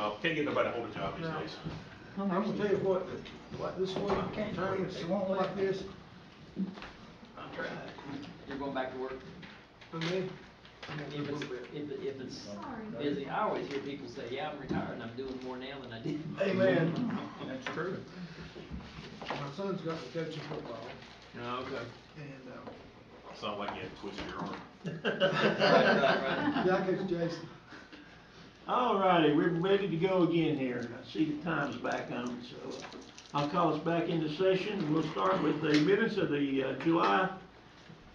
job. Can't get nobody to hold a job these days. I'm gonna tell you what this way, turn it along like this, I'm trying. You're going back to work? I mean, If it's busy, I always hear people say, yeah, I'm retired and I'm doing more now than I did. amen. That's true. My son's got me coaching football, Oh, okay. and, Sound like you had twisted your arm. Right. yeah, I coach Jason. All righty, we're ready to go again here. I see the time's back on, so I'll call us back into session. We'll start with the minutes of the July,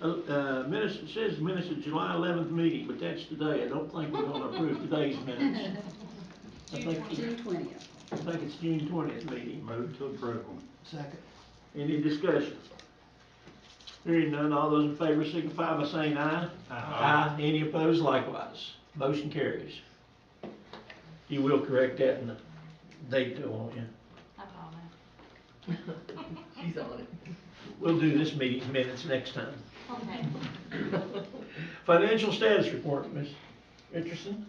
minutes, it says minutes of July 11th meeting, but that's today. I don't think we're gonna approve today's minutes. June 20th. I think it's June 20th meeting. Move to approve. Second. Any discussion? Hearing none, all those in favor signify by saying aye. Aye. Any opposed likewise. Motion carries. You will correct that in the date though, won't you? I promise. She's on it. We'll do this meeting minutes next time. Okay. Financial status report, Ms. Richardson.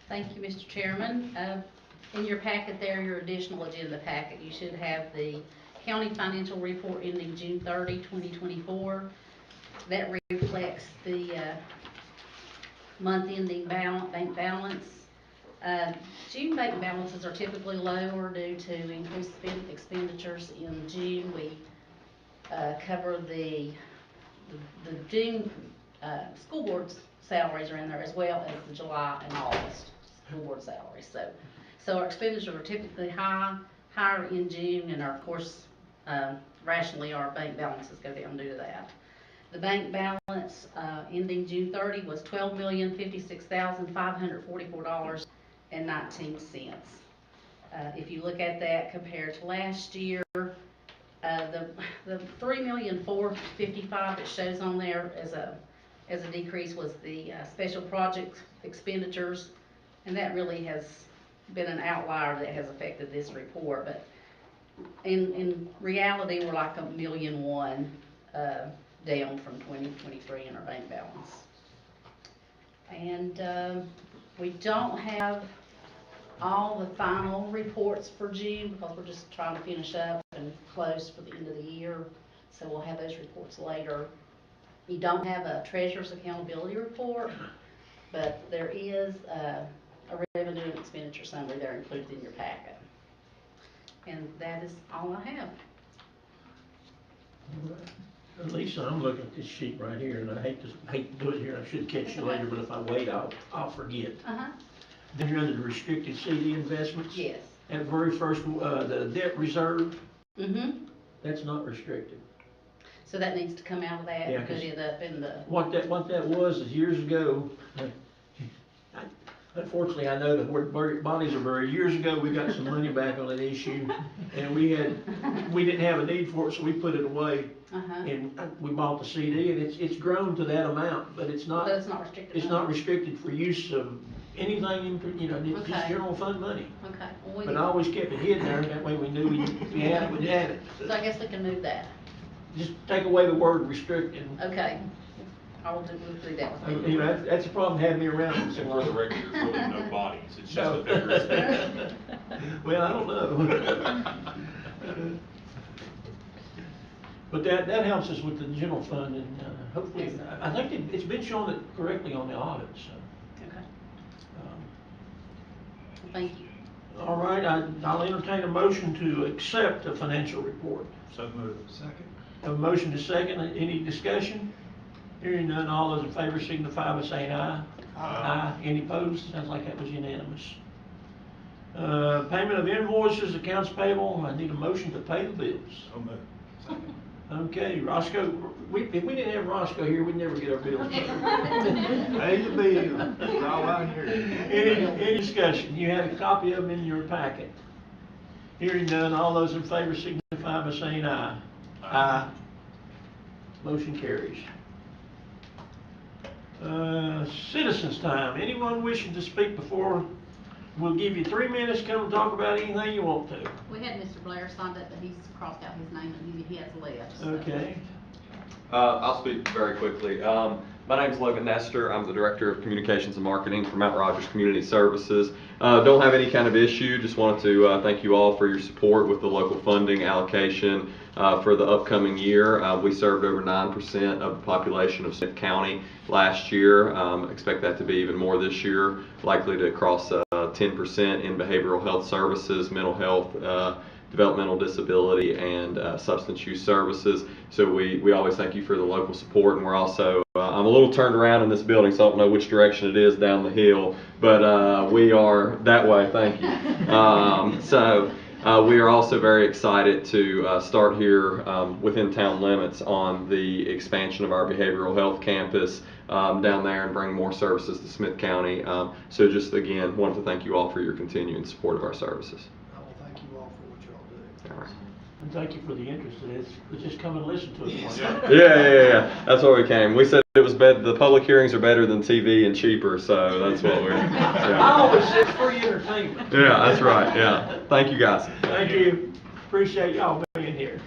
Thank you, Mr. Chairman. In your packet there, your additional agenda packet, you should have the county financial report ending June 30, 2024. That reflects the month-ending bank balance. June bank balances are typically lower due to increased expenditures in June. We cover the June school board's salaries are in there as well as the July and August school board salaries. So our expenditures are typically higher in June, and of course, rationally our bank balances go down due to that. The bank balance ending June 30 was $12,056,544.19. If you look at that compared to last year, the $3,455,000 that shows on there as a decrease was the special project expenditures, and that really has been an outlier that has affected this report. But in reality, we're like $1.1 million down from 2023 in our bank balance. And we don't have all the final reports for June because we're just trying to finish up and close for the end of the year. So we'll have those reports later. You don't have a treasurer's accountability report, but there is a revenue and expenditure summary there included in your packet. And that is all I have. Lisa, I'm looking at this sheet right here, and I hate to do it here. I should catch you later, but if I wait, I'll forget. Then you're under the restricted CD investments. Yes. And very first, the debt reserve. Mm-hmm. That's not restricted. So that needs to come out of that and put it up in the. What that was is years ago. Unfortunately, I know that bodies are buried. Years ago, we got some money back on an issue, and we didn't have a need for it, so we put it away. And we bought the CD, and it's grown to that amount, but it's not. But it's not restricted. It's not restricted for use of anything. It's just general fund money. Okay. Well, but I always kept it hidden there. That way we knew if we had it, we had it. So I guess we can move that. Just take away the word restricted. Okay. We'll do that with you. That's the problem having me around. And for the record, there's really no bodies. It's just a bigger. Well, I don't know. But that helps us with the general fund, and hopefully, Yes. I think it's been shown it correctly on the audit. So. Okay. Well, thank you. All right, I'll entertain a motion to accept the financial report. So moved. Second. Have a motion to second. Any discussion? Hearing none, all those in favor signify by saying aye. Aye. Any opposed? Sounds like that was unanimous. Payment of invoices, accounts payable. I need a motion to pay the bills. So moved. Second. Okay, Roscoe, if we didn't have Roscoe here, we'd never get our bills paid. Pay the bill. That's all I hear. Any discussion? You have a copy of them in your packet. Hearing none, all those in favor signify by saying aye. Aye. Motion carries. Citizens time. Anyone wishing to speak before? We'll give you 3 minutes. Come and talk about anything you want to. We had Mr. Blair signed up, but he's crossed out his name and he has left. So. Okay. I'll speak very quickly. My name's Logan Nestor. I'm the Director of Communications and Marketing for Mount Rogers Community Services. Don't have any kind of issue. Just wanted to thank you all for your support with the local funding allocation for the upcoming year. We served over 9% of the population of Smyth County last year. Expect that to be even more this year, likely to cross 10% in behavioral health services, mental health, developmental disability, and substance use services. So we always thank you for the local support, and we're also, I'm a little turned around in this building, so I don't know which direction it is down the hill, but we are that way, thank you. We are also very excited to start here within town limits on the expansion of our behavioral health campus down there and bring more services to Smyth County. So just again, wanted to thank you all for your continuing support of our services. I will thank you all for what y'all do. All right. And thank you for the interest in it. Let's just come and listen to us. Yeah. That's why we came. We said it was better. The public hearings are better than TV and cheaper, so that's what we're. Yeah. I always said free entertainment. Yeah, that's right. Yeah. Thank you, guys. Thank you. Appreciate y'all being here.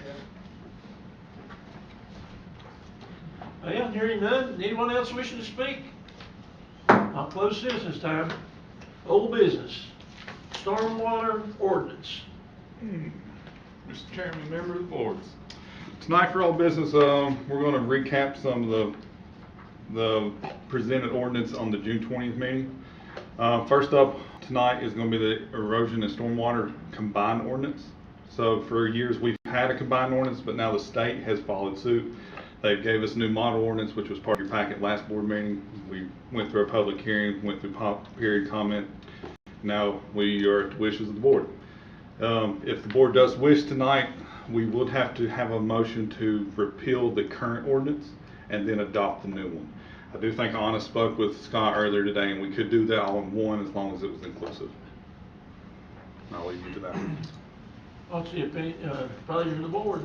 Well, hearing none, anyone else wishing to speak? I'll close citizens' time. Old business, stormwater ordinance. Mr. Chairman, member of the boards. Tonight for all business, we're going to recap some of the presented ordinance on the June 20th meeting. First up tonight is going to be the erosion and stormwater combined ordinance. So for years we've had a combined ordinance, but now the state has followed suit. They gave us a new model ordinance, which was part of your packet last board meeting. We went through a public hearing, went through period comment. Now we are at the wishes of the board. If the board does wish tonight, we would have to have a motion to repeal the current ordinance and then adopt the new one. I do think Anna spoke with Scott earlier today, and we could do that all in one as long as it was inclusive. I'll leave you to that. What's the pleasure of the board?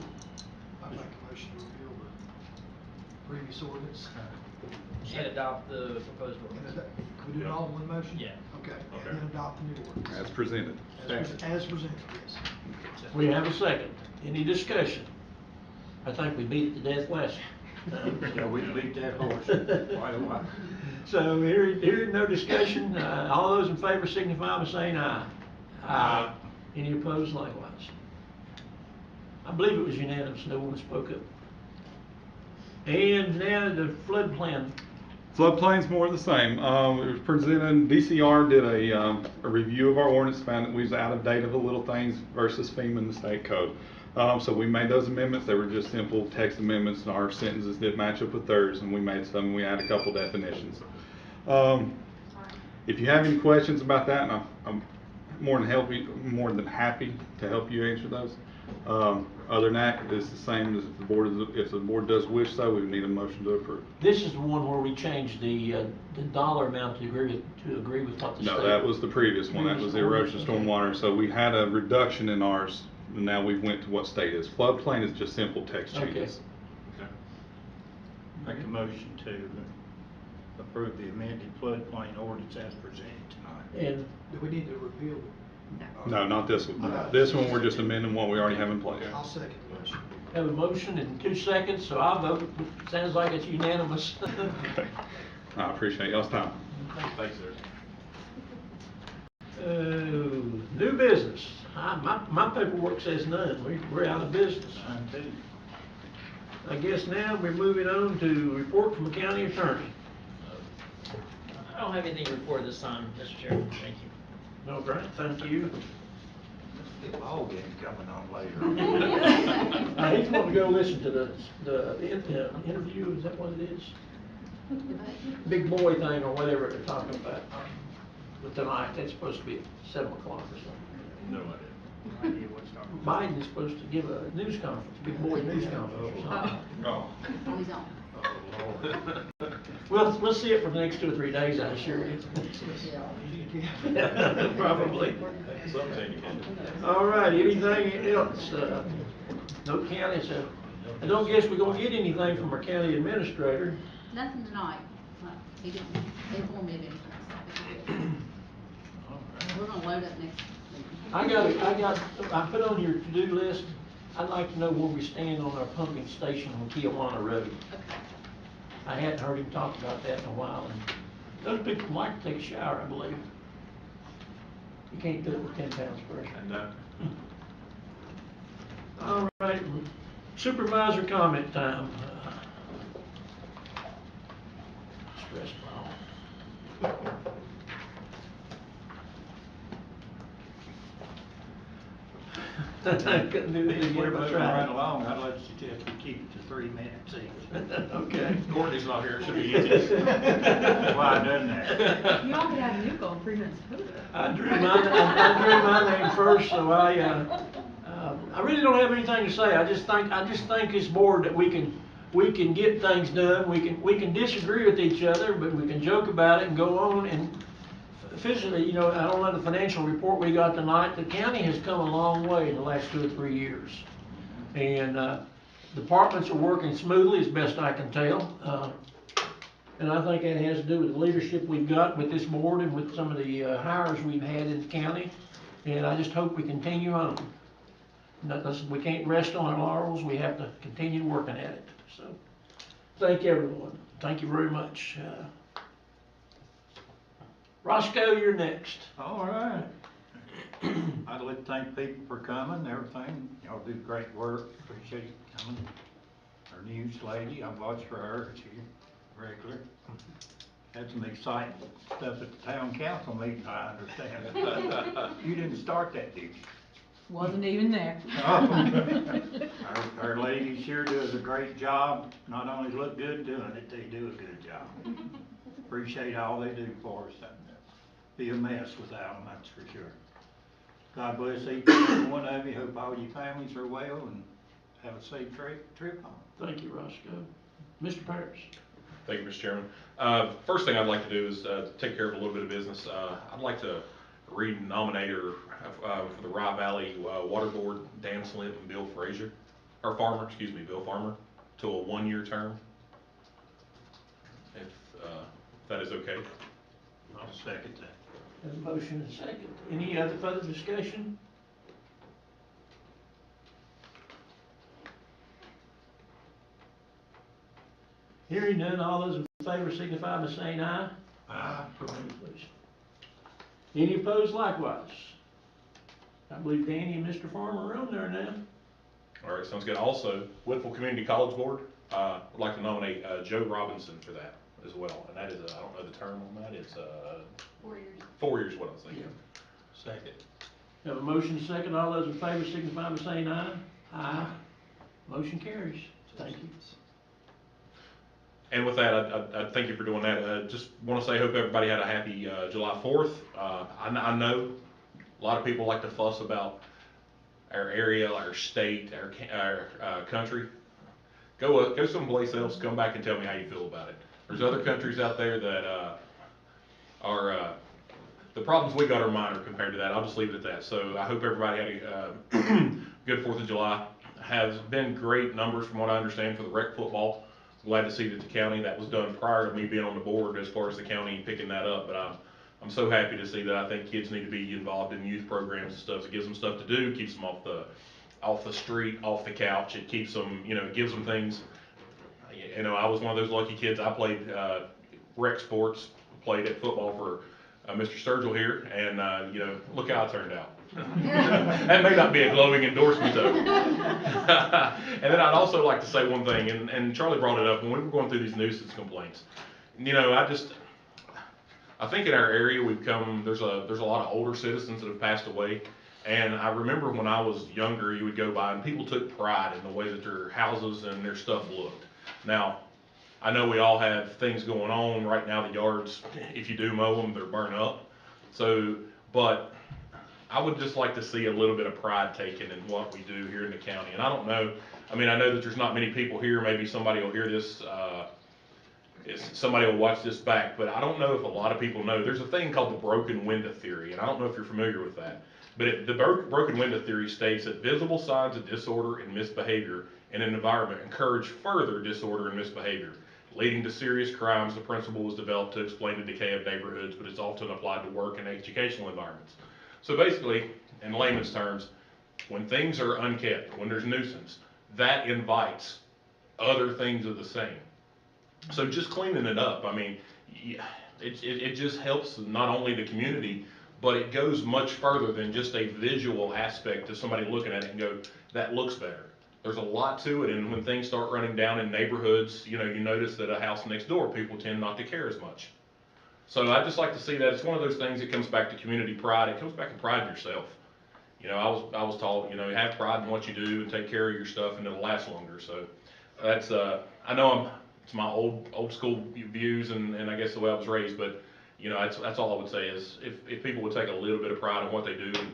I make a motion to repeal the previous ordinance. And adopt the proposed ordinance. Can we do it all in one motion? Yeah. Okay, and then adopt the new ordinance. As presented. As presented, yes. We have a second. Any discussion? I think we beat it to death last time. Yeah, we beat that horse quite a while. So hearing no discussion, all those in favor signify by saying aye. Aye. Any opposed likewise? I believe it was unanimous, no one spoke up. And now the flood plan. Floodplain's more of the same. It was presented, DCR did a review of our ordinance, found that we was out of date of the little things versus FEMA and the state code. So we made those amendments. They were just simple text amendments, and our sentences didn't match up with theirs, and we made some, we added a couple definitions. If you have any questions about that, and I'm more than happy to help you answer those. Other than that, it's the same as if the board does wish so, we would need a motion to approve. This is the one where we changed the dollar amount to agree with what the state. No, that was the previous one. That was the erosion stormwater. So we had a reduction in ours, and now we went to what state is. Floodplain is just simple text changes. Okay. Make a motion to approve the amended floodplain ordinance as presented tonight. And Do we need to repeal? No, not this one. This one, we're just amending what we already have in place. I'll second the motion. have a motion in 2 seconds, so I'll vote. Sounds like it's unanimous. Okay. I appreciate y'all's time. Thanks, sir. New business. My paperwork says none. We're out of business. Mine too. I guess now we're moving on to report from the county attorney. I don't have anything to report this time, Mr. Chairman. Thank you. All right, thank you. The ball game's coming on later. He's going to go listen to the interview, is that what it is? Big boy thing or whatever they're talking about. But tonight, that's supposed to be at 7 o'clock or something. No idea. Biden's supposed to give a news conference, big boy news conference or something. Oh. Oh, he's on. We'll see it for the next 2 or 3 days, I assure you. Probably. Something you can do. All right, anything else? No county, so I don't guess we're gonna get anything from our county administrator. Nothing tonight. He didn't inform me of anything. We're gonna load up next meeting. I put on your to-do list, I'd like to know where we stand on our pumping station on Kiwanis Road. Okay. I hadn't heard him talk about that in a while, and those people like to take a shower, I believe. You can't do it with 10 pounds of pressure. And, All right, supervisor comment time. Stress ball. I couldn't do that We're again if I moving right tried. along, I'd like to suggest we keep it to 3 minutes each. Okay. Courtney's not here, it should be easy. That's why I done that. Y'all could have a new goal in 3 minutes. I drew my name first, so I really don't have anything to say. I just think this board that we can get things done. We can disagree with each other, but we can joke about it and go on. And physically, you know, I don't know the financial report we got tonight. The county has come a long way in the last 2 or 3 years, and departments are working smoothly as best I can tell. And I think that has to do with the leadership we've got with this board and with some of the hires we've had in the county. And I just hope we continue on. We can't rest on our laurels. We have to continue working at it. So, thank everyone. Thank you very much. Roscoe, you're next. All right. I'd like to thank people for coming and everything. Y'all do great work. Appreciate you coming. Our news lady, I've watched for her. She's regular. Had some exciting stuff at the town council meeting, I understand. You didn't start that, did you? Wasn't even there. Oh, our lady sure does a great job. Not only look good doing it, they do a good job. Appreciate all they do for us. Be a mess without them, that's for sure. God bless each and every one of you. Hope all your families are well and have a safe trip home. Thank you, Roscoe. Mr. Parrish. Thank you, Mr. Chairman. First thing I'd like to do is take care of a little bit of business. I'd like to re-nominate for the Rye Valley Water Board, Dan Smyth and Bill Frazier, or Bill Farmer, to a 1-year term. If that is okay. I'll second that. Have a motion and a second. Any other further discussion? Hearing none, all those in favor signify by saying aye. Aye. Please. Any opposed likewise? I believe Danny and Mr. Farmer are on there now. All right, sounds good. Also, Whitfield Community College Board, I'd like to nominate Joe Robinson for that as well. And that is, I don't know the term on that, it's 4 years. 4 years, what I was thinking. Second. Have a motion second. All those in favor signify by saying aye. Aye. Motion carries. Thank you. And with that, I thank you for doing that. Just want to say, hope everybody had a happy July 4th. I know a lot of people like to fuss about our area, our state, our country. Go someplace else, come back and tell me how you feel about it. There's other countries out there that are, the problems we got are minor compared to that. I'll just leave it at that. So I hope everybody had a good 4th of July. Has been great numbers from what I understand for the rec football. Glad to see that the county, that was done prior to me being on the board as far as the county picking that up. But I'm so happy to see that. I think kids need to be involved in youth programs and stuff. It gives them stuff to do, keeps them off the street, off the couch. It keeps them, it gives them things. I was one of those lucky kids. I played rec sports, played at football for Mr. Sturgill here, and look how I turned out. That may not be a glowing endorsement though. And then I'd also like to say one thing, and Charlie brought it up when we were going through these nuisance complaints. I think in our area there's a lot of older citizens that have passed away. And I remember when I was younger, you would go by and people took pride in the way that their houses and their stuff looked. Now, I know we all have things going on right now. The yards, if you do mow them, they're burnt up. But I would just like to see a little bit of pride taken in what we do here in the county. And I don't know, I know that there's not many people here. Maybe somebody will hear this, somebody will watch this back, but I don't know if a lot of people know. There's a thing called the broken window theory, and I don't know if you're familiar with that. But the broken window theory states that visible signs of disorder and misbehavior in an environment encourage further disorder and misbehavior, leading to serious crimes. The principle was developed to explain the decay of neighborhoods, but it's often applied to work and educational environments. So basically, in layman's terms, when things are unkept, when there's nuisance, that invites other things of the same. So just cleaning it up, I mean, it just helps not only the community, but it goes much further than just a visual aspect of somebody looking at it and go, that looks better. There's a lot to it, and when things start running down in neighborhoods, you know, you notice that a house next door, people tend not to care as much. So I just like to see that. It's one of those things that comes back to community pride. It comes back to pride in yourself. You know, I was taught, you know, have pride in what you do and take care of your stuff and it'll last longer. So that's, I know it's my old school views and I guess the way I was raised, but you know, that's all I would say is if people would take a little bit of pride in what they do, and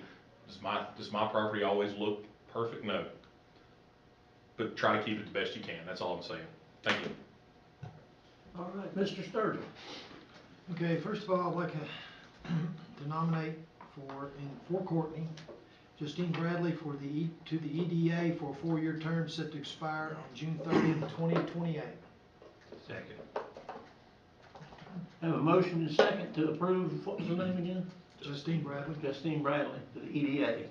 does my property always look perfect? No. But try to keep it the best you can. That's all I'm saying. Thank you. All right, Mr. Sturgill. Okay, first of all, I'd like to nominate for Courtney, Justine Bradley to the EDA for a 4-year term set to expire on June 30th, 2028. Second. Have a motion and a second to approve, what was the name again? Justine Bradley. Justine Bradley to the EDA.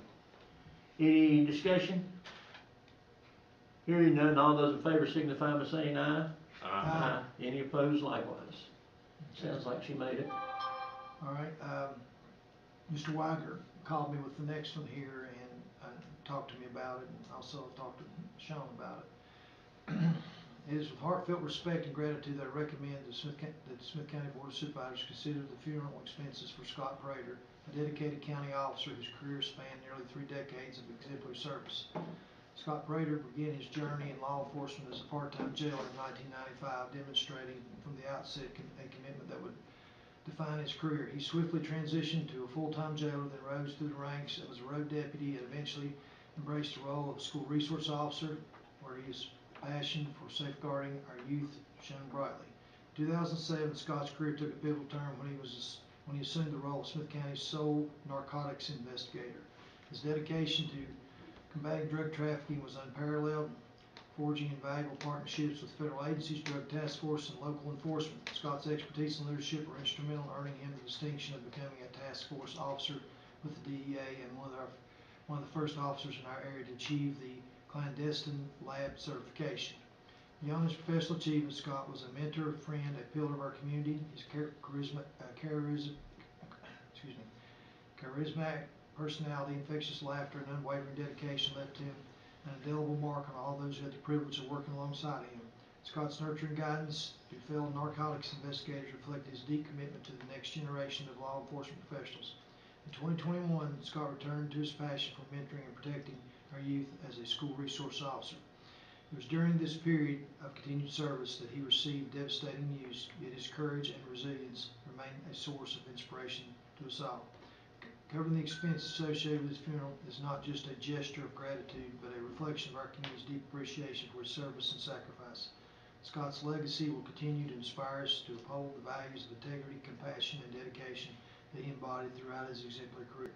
Any discussion? Hearing none, all those in favor signify by saying aye. Aye. Any opposed likewise? Sounds like she made it. All right, Mr. Weiger called me with the next one here and talked to me about it, and also talked to Sean about it. It is with heartfelt respect and gratitude that I recommend that the Smyth County Board of Supervisors consider the funeral expenses for Scott Prater, a dedicated county officer whose career spanned nearly 3 decades of exemplary service. Scott Prater began his journey in law enforcement as a part-time jailer in 1995, demonstrating from the outset a commitment that would define his career. He swiftly transitioned to a full-time jailer, then rose through the ranks as a road deputy and eventually embraced the role of a school resource officer, where his passion for safeguarding our youth shone brightly. In 2007, Scott's career took a pivotal turn when he assumed the role of Smyth County's sole narcotics investigator. His dedication to combating drug trafficking was unparalleled, forging invaluable partnerships with federal agencies, drug task force, and local enforcement. Scott's expertise and leadership were instrumental in earning him the distinction of becoming a task force officer with the DEA and one of the first officers in our area to achieve the clandestine lab certification. Beyond his professional achievements, Scott was a mentor, friend, a pillar of our community. His charismatic personality, infectious laughter, and unwavering dedication left him an indelible mark on all those who had the privilege of working alongside him. Scott's nurturing guidance to fellow narcotics investigators reflected his deep commitment to the next generation of law enforcement professionals. In 2021, Scott returned to his passion for mentoring and protecting our youth as a school resource officer. It was during this period of continued service that he received devastating news, yet his courage and resilience remained a source of inspiration to us all. Covering the expense associated with his funeral is not just a gesture of gratitude, but a reflection of our community's deep appreciation for his service and sacrifice. Scott's legacy will continue to inspire us to uphold the values of integrity, compassion, and dedication that he embodied throughout his exemplary career.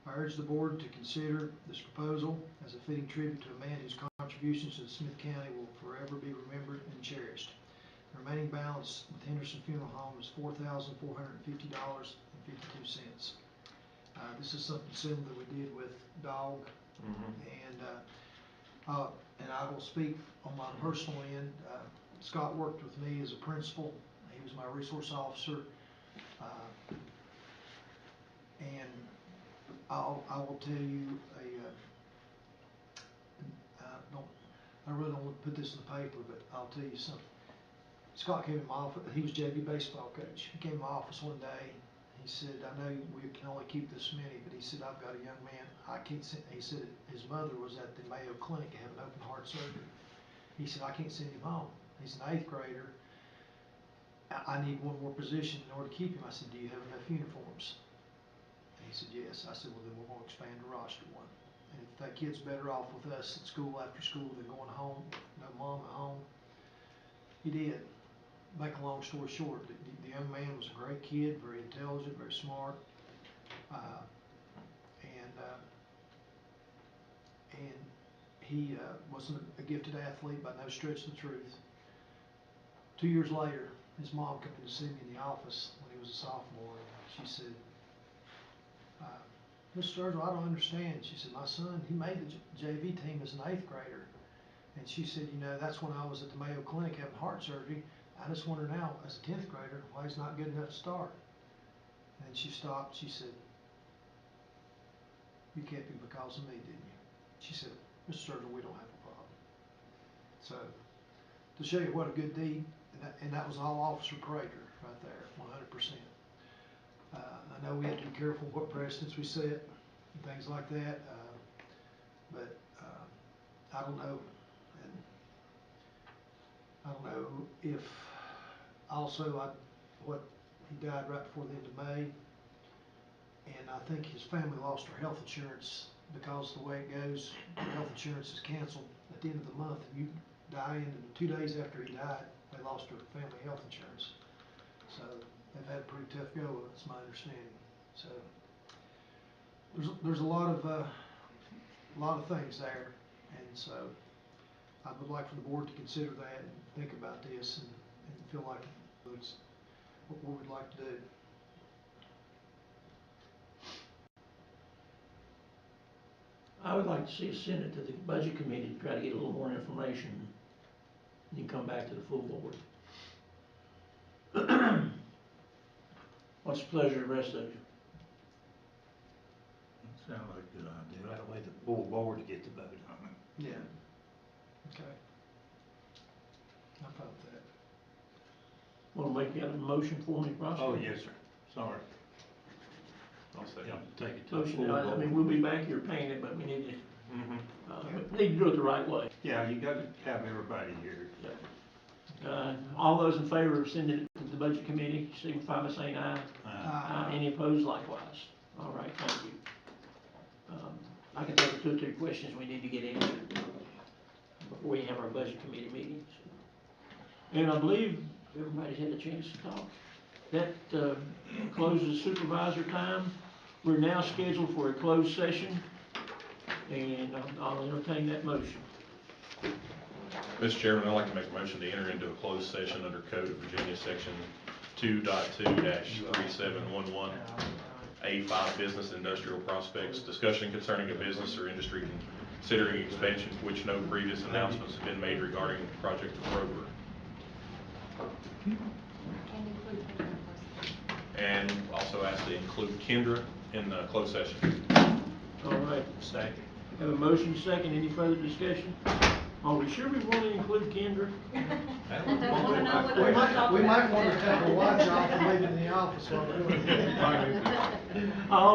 I urge the board to consider this proposal as a fitting tribute to a man whose contributions to Smyth County will forever be remembered and cherished. The remaining balance with Henderson Funeral Home is $4,450.52. This is something similar that we did with Dog, and I will speak on my personal end. Scott worked with me as a principal. He was my resource officer, and I will tell you I really don't want to put this in the paper, but I'll tell you something. Scott came in my office. He was JV baseball coach. He came in my office one day. He said, "I know we can only keep this many," but he said, "I've got a young man. I can't send." He said his mother was at the Mayo Clinic having open heart surgery. He said, "I can't send him home. He's an 8th grader. I need one more position in order to keep him." I said, "Do you have enough uniforms?" And he said, "Yes." I said, "Well, then we're going to expand the roster one. And if that kid's better off with us at school after school than going home, no mom at home," he did. Make a long story short, the young man was a great kid, very intelligent, very smart, and he wasn't a gifted athlete by no stretch of the truth. 2 years later, his mom came in to see me in the office when he was a sophomore, and she said, "Mr. Sturgill, I don't understand." She said, "My son, he made the JV team as an 8th grader." And she said, "You know, that's when I was at the Mayo Clinic having heart surgery. I just wonder now, as a 10th grader, why he's not good enough to start. And then she stopped, she said, you kept him because of me, didn't you? She said, Mr. Sturgill, we don't have a problem. So, to show you what a good deed, and that was all Officer Prater right there, 100%. I know we have to be careful what precedents we set and things like that, but I don't know, and I don't know if also what he died right before the end of May, and I think his family lost their health insurance because the way it goes, health insurance is canceled at the end of the month, and you die in, and 2 days after he died, they lost their family health insurance. So they've had a pretty tough go of it, it's my understanding. So there's a lot of things there, and so I would like for the board to consider that and think about this and feel like it's what we would like to do. I would like to see us send it to the budget committee to try to get a little more information, and then come back to the full board. What's the pleasure of the rest of you? Sounds like a good idea. That way the full board gets to vote on it. Yeah. Okay. I'm fine with that. Want to make that a motion for me, Ross? Oh, yes, sir. Sorry. I'll say. Yeah, take it to the Motion, full I board. mean, we'll be back here paying it, but we need to, Yeah. need to do it the right way. Yeah, you gotta have everybody here. All those in favor of sending it to the budget committee, signify by saying aye. Any opposed likewise? All right, thank you. I can think of 2 or 3 questions we need to get answered before we have our budget committee meetings. And I believe everybody's had a chance to talk. That closes supervisor time. We're now scheduled for a closed session, and I'll entertain that motion. Mr. Chairman, I'd like to make a motion to enter into a closed session under Code of Virginia, Section 2.2-3711, A5 Business Industrial Prospects, discussion concerning a business or industry considering expansion for which no previous announcements have been made regarding the project or program. And also ask to include Kendra in the closed session. All right. Second. Have a motion second. Any further discussion? Are we sure we want to include Kendra? We might want to take a watch off and leave it in the office while we're doing it. All